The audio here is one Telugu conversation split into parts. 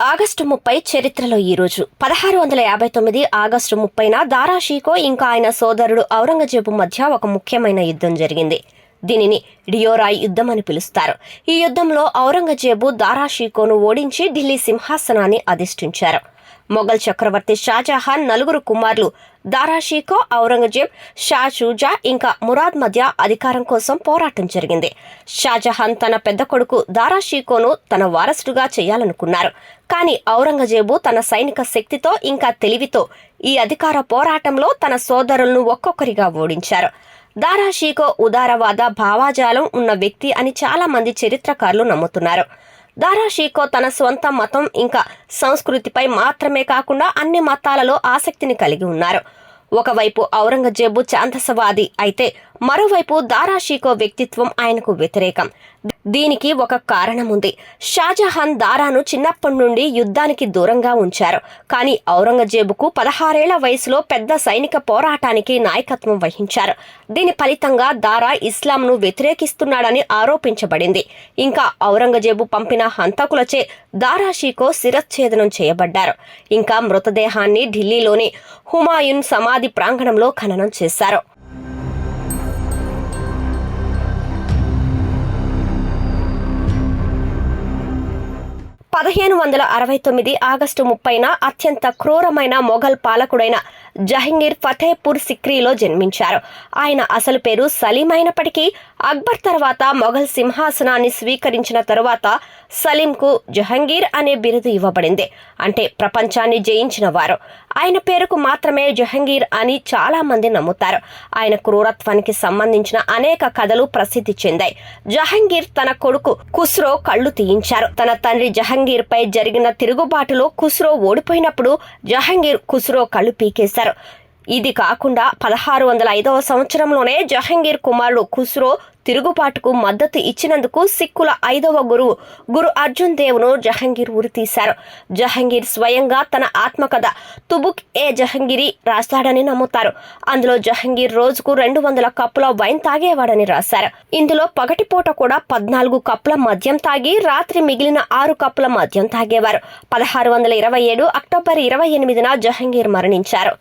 ఆగస్టు 30 చరిత్రలో ఈ రోజు 1659 ఆగస్టు 30న దారా షీకో ఇంకా ఆయన సోదరుడు ఔరంగజేబు మధ్య ఒక ముఖ్యమైన యుద్ధం జరిగింది. దీనిని డియోరాయ్ యుద్ధం అని పిలుస్తారు. ఈ యుద్ధంలో ఔరంగజేబు దారా షీకోను ఓడించి ఢిల్లీ సింహాసనాన్ని అధిష్ఠించారు. మొఘల్ చక్రవర్తి షాజహాన్ నలుగురు కుమారులు దారా షీకో, ఔరంగజేబ్, షా షూజా ఇంకా మురాద్ మధ్య అధికారం కోసం పోరాటం జరిగింది. షాజహాన్ తన పెద్ద కొడుకు దారా షీకోను తన వారసుడుగా చేయాలనుకున్నారు. కానీ ఔరంగజేబు తన సైనిక శక్తితో ఇంకా తెలివితో ఈ అధికార పోరాటంలో తన సోదరులను ఒక్కొక్కరిగా ఓడించారు. దారా షీకో ఉదారవాద భావాజాలం ఉన్న వ్యక్తి అని చాలా మంది చరిత్రకారులు నమ్ముతున్నారు. దారా షీకో తన స్వంత మతం ఇంకా సంస్కృతిపై మాత్రమే కాకుండా అన్ని మతాలలో ఆసక్తిని కలిగి ఉన్నారు. ఒకవైపు ఔరంగజేబు ఛాందసవాది అయితే మరోవైపు దారా షీకో వ్యక్తిత్వం ఆయనకు వ్యతిరేకం. దీనికి ఒక కారణం ఉంది. షాజహాన్ దారాను చిన్నప్పటి నుండి యుద్ధానికి దూరంగా ఉంచారు. కానీ ఔరంగజేబుకు 16 ఏళ్ల వయసులో పెద్ద సైనిక పోరాటానికి నాయకత్వం వహించారు. దీని ఫలితంగా దారా ఇస్లాంను వ్యతిరేకిస్తున్నాడని ఆరోపించబడింది. ఇంకా ఔరంగజేబు పంపిన హంతకులచే దారా షీకో శిరచ్ఛేదనం చేయబడ్డారు. ఇంకా మృతదేహాన్ని ఢిల్లీలోని హుమాయూన్ సమాధి ప్రాంగణంలో ఖననం చేశారు. 1569 ఆగస్టు 30న అత్యంత క్రూరమైన మొఘల్ పాలకుడైన జహంగీర్ ఫతేపూర్ సిక్రీలో జన్మించారు. ఆయన అసలు పేరు సలీం అయినప్పటికీ అక్బర్ తర్వాత మొఘల్ సింహాసనాన్ని స్వీకరించిన తరువాత సలీంకు జహంగీర్ అనే బిరుదు ఇవ్వబడింది. అంటే ప్రపంచాన్ని జయించిన వారు. ఆయన పేరుకు మాత్రమే జహంగీర్ అని చాలా మంది నమ్ముతారు. ఆయన క్రూరత్వానికి సంబంధించిన అనేక కథలు ప్రసిద్ధి చెందాయి. జహంగీర్ తన కొడుకు ఖుస్రో కళ్లు తీయించారు. తన తండ్రి జహంగీర్ పై జరిగిన తిరుగుబాటులో ఖుస్రో ఓడిపోయినప్పుడు జహంగీర్ ఖుస్రో కళ్లు పీకేశారు. ఇది కాకుండా 1605వ సంవత్సరంలోనే జహంగీర్ కుమారుడు ఖుస్రో తిరుగుబాటుకు మద్దతు ఇచ్చినందుకు సిక్కుల 5వ గురువు గురు అర్జున్ దేవ్ను జహంగీర్ ఉరితీశారు. జహంగీర్ స్వయంగా తన ఆత్మకథ తుబుక్ ఏ జహంగీరి రాశాడని నమ్ముతారు. అందులో జహంగీర్ రోజుకు 200 కప్పుల వైన్ తాగేవాడని రాశారు. ఇందులో పగటిపూట కూడా 14 కప్పుల మద్యం తాగి రాత్రి మిగిలిన 6 కప్పుల మద్యం తాగేవారు. 1627 అక్టోబర్ 28న జహంగీర్ మరణించారు.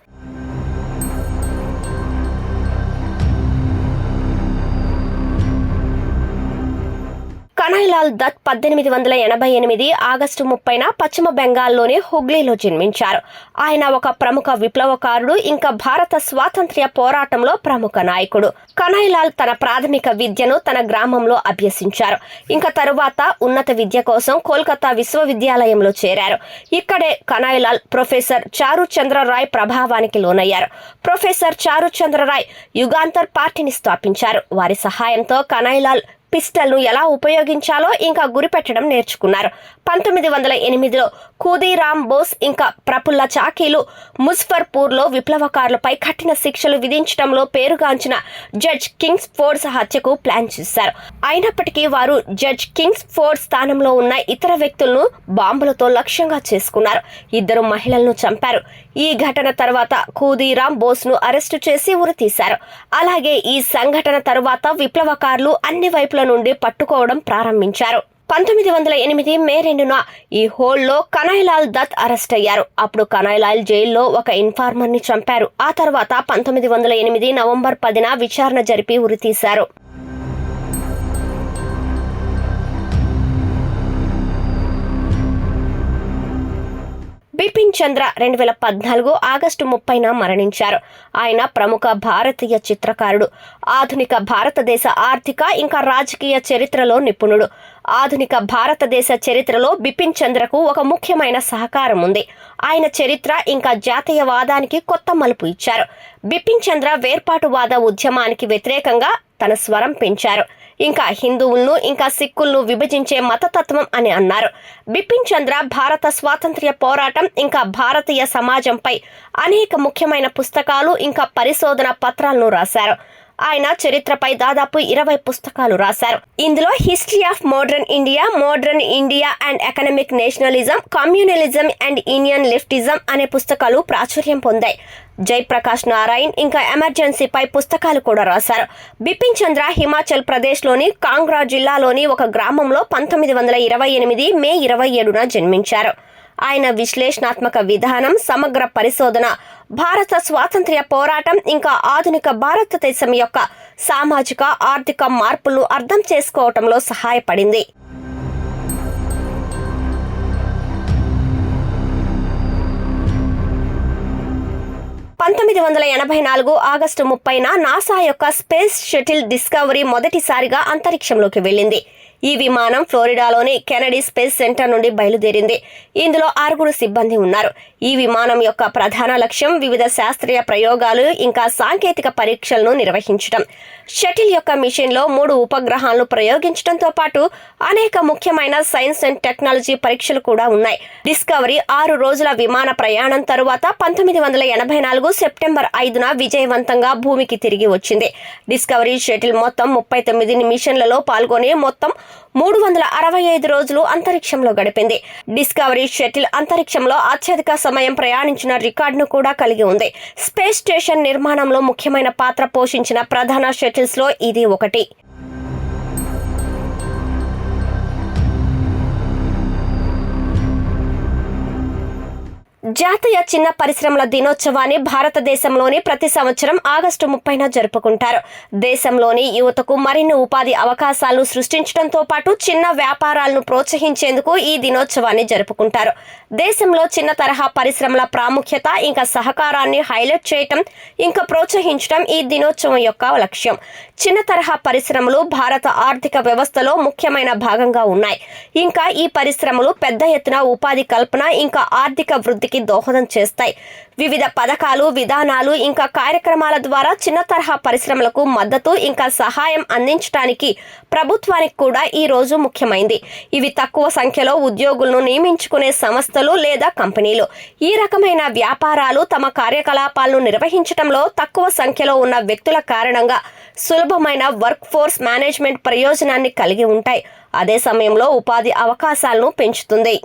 కనైలాల్ దత్ 1888 ఆగస్టు 30న పశ్చిమ బెంగాల్లోని హుగ్లీలో జన్మించారు. ఆయన ఒక ప్రముఖ విప్లవకారుడు ఇంకా భారత స్వాతంత్ర్య పోరాటంలో ప్రముఖ నాయకుడు. కనైలాల్ తన ప్రాథమిక విద్యను తన గ్రామంలో అభ్యసించారు. ఇంకా తరువాత ఉన్నత విద్య కోసం కోల్కతా విశ్వవిద్యాలయంలో చేరారు. ఇక్కడే కనైలాల్ ప్రొఫెసర్ చారుచంద్రరాయ్ ప్రభావానికి లోనయ్యారు. ప్రొఫెసర్ చారుచంద్రరాయ్ యుగాంతర్ పార్టీని స్థాపించారు. వారి సహాయంతో కనైలాల్ పిస్టల్ను ఎలా ఉపయోగించాలో ఇంకా గురిపెట్టడం నేర్చుకున్నారు. 1908లో ఖూదీరామ్ బోస్ ఇంకా ప్రఫుల్ల చాకీలు ముజఫర్పూర్లో విప్లవకారులపై కఠిన శిక్షలు విధించడంలో పేరుగాంచిన జడ్జ్ కింగ్స్ ఫోర్డ్ హత్యకు ప్లాన్ చేశారు. అయినప్పటికీ వారు జడ్జ్ కింగ్స్ ఫోర్డ్ స్థానంలో ఉన్న ఇతర వ్యక్తులను బాంబులతో లక్ష్యంగా చేసుకున్నారు. 2 మహిళలను చంపారు. ఈ ఘటన తర్వాత ఖూదీరామ్ బోస్ను అరెస్టు చేసి ఉరితీశారు. అలాగే ఈ సంఘటన తరువాత విప్లవకారులు అన్ని వైపుల నుండి పట్టుకోవడం ప్రారంభించారు. 1908 మే 2న ఈ హోల్లో కనైలాల్ దత్ అరెస్ట్ అయ్యారు. అప్పుడు కనైలాల్ జైల్లో ఒక ఇన్ఫార్మర్ ని చంపారు. ఆ తర్వాత 1908 నవంబర్ 10న విచారణ జరిపి ఉరితీశారు. బిపిన్ చంద్ర 2014 ఆగస్టు 30న మరణించారు. ఆయన ప్రముఖ భారతీయ చిత్రకారుడు. ఆధునిక భారతదేశ ఆర్థిక ఇంకా రాజకీయ చరిత్రలో నిపుణుడు. ఆధునిక భారతదేశ చరిత్రలో బిపిన్ చంద్రకు ఒక ముఖ్యమైన సహకారం ఉంది. ఆయన చరిత్ర ఇంకా జాతీయవాదానికి కొత్త మలుపు ఇచ్చారు. బిపిన్ చంద్ర వేర్పాటువాద ఉద్యమానికి వ్యతిరేకంగా తన స్వరం పెంచారు. ఇంకా హిందువులను ఇంకా సిక్కులను విభజించే మతతత్వం అని అన్నారు. బిపిన్ చంద్ర భారత స్వాతంత్ర్య పోరాటం ఇంకా భారతీయ సమాజంపై అనేక ముఖ్యమైన పుస్తకాలు ఇంకా పరిశోధన పత్రాలను రాశారు. ఆయన చరిత్రపై దాదాపు 20 పుస్తకాలు రాశారు. ఇందులో history of modern India and economic nationalism, communalism and Indian leftism అనే పుస్తకాలు ప్రాచుర్యం పొందాయి. జయప్రకాష్ నారాయణ్ ఇంకా ఎమర్జెన్సీపై పుస్తకాలు కూడా రాశారు. బిపిన్ చంద్ర హిమాచల్ ప్రదేశ్లోని కాంగ్రా జిల్లాలోని ఒక గ్రామంలో 1928 మే 27న జన్మించారు. ఆయన విశ్లేషణాత్మక విధానం, సమగ్ర పరిశోధన భారత స్వాతంత్ర్య పోరాటం ఇంకా ఆధునిక భారతదేశం యొక్క సామాజిక ఆర్థిక మార్పులను అర్థం చేసుకోవటంలో సహాయపడింది. 1984 ఆగస్టు 30న నాసా యొక్క స్పేస్ షటిల్ డిస్కవరీ మొదటిసారిగా అంతరిక్షంలోకి వెళ్ళింది. ఈ విమానం ఫ్లోరిడాలోని కెనడీ స్పేస్ సెంటర్ నుండి బయలుదేరింది. ఇందులో 6 సిబ్బంది ఉన్నారు. ఈ విమానం యొక్క ప్రధాన లక్ష్యం వివిధ శాస్త్రీయ ప్రయోగాలు ఇంకా సాంకేతిక పరీక్షలను నిర్వహించడం. షటిల్ యొక్క మిషన్లో 3 ఉపగ్రహాలను ప్రయోగించడంతో పాటు అనేక ముఖ్యమైన సైన్స్ అండ్ టెక్నాలజీ పరీక్షలు కూడా ఉన్నాయి. డిస్కవరీ 6 రోజుల విమాన ప్రయాణం తరువాత 1984 సెప్టెంబర్ 5న విజయవంతంగా భూమికి తిరిగి వచ్చింది. డిస్కవరీ షటిల్ మొత్తం 39 మిషన్లలో పాల్గొని మొత్తం 365 రోజులు అంతరిక్షంలో గడిపింది. డిస్కవరీ షటిల్ అంతరిక్షంలో అత్యధిక సమయం ప్రయాణించిన రికార్డును కూడా కలిగి ఉంది. స్పేస్ స్టేషన్ నిర్మాణంలో ముఖ్యమైన పాత్ర పోషించిన ప్రధాన షటిల్స్ లో ఇది ఒకటి. జాతీయ చిన్న పరిశ్రమల దినోత్సవాన్ని భారతదేశంలోని ప్రతి సంవత్సరం ఆగస్టు 30న జరుపుకుంటారు. దేశంలోని యువతకు మరిన్ని ఉపాధి అవకాశాలను సృష్టించడంతో పాటు చిన్న వ్యాపారాలను ప్రోత్సహించేందుకు ఈ దినోత్సవాన్ని జరుపుకుంటారు. దేశంలో చిన్న తరహా పరిశ్రమల ప్రాముఖ్యత ఇంకా సహకారాన్ని హైలైట్ చేయటం ఇంకా ప్రోత్సహించడం ఈ దినోత్సవం యొక్క లక్ష్యం. చిన్న తరహా పరిశ్రమలు భారత ఆర్థిక వ్యవస్థలో ముఖ్యమైన భాగంగా ఉన్నాయి. ఇంకా ఈ పరిశ్రమలు పెద్ద ఎత్తున ఉపాధి కల్పన ఇంకా ఆర్థిక వృద్ధికి దోహదం చేస్తాయి. వివిధ పథకాలు, విధానాలు ఇంకా కార్యక్రమాల ద్వారా చిన్న తరహా పరిశ్రమలకు మద్దతు ఇంకా సహాయం అందించడానికి ప్రభుత్వానికి కూడా ఈ రోజు ముఖ్యమైంది. ఇవి తక్కువ సంఖ్యలో ఉద్యోగులను నియమించుకునే సంస్థలు లేదా కంపెనీలు. ఈ రకమైన వ్యాపారాలు తమ కార్యకలాపాలను నిర్వహించడంలో తక్కువ సంఖ్యలో ఉన్న వ్యక్తుల కారణంగా సులభమైన వర్క్ ఫోర్స్ మేనేజ్మెంట్ ప్రయోజనాన్ని కలిగి ఉంటాయి. అదే సమయంలో ఉపాధి అవకాశాలను పెంచుతుంది.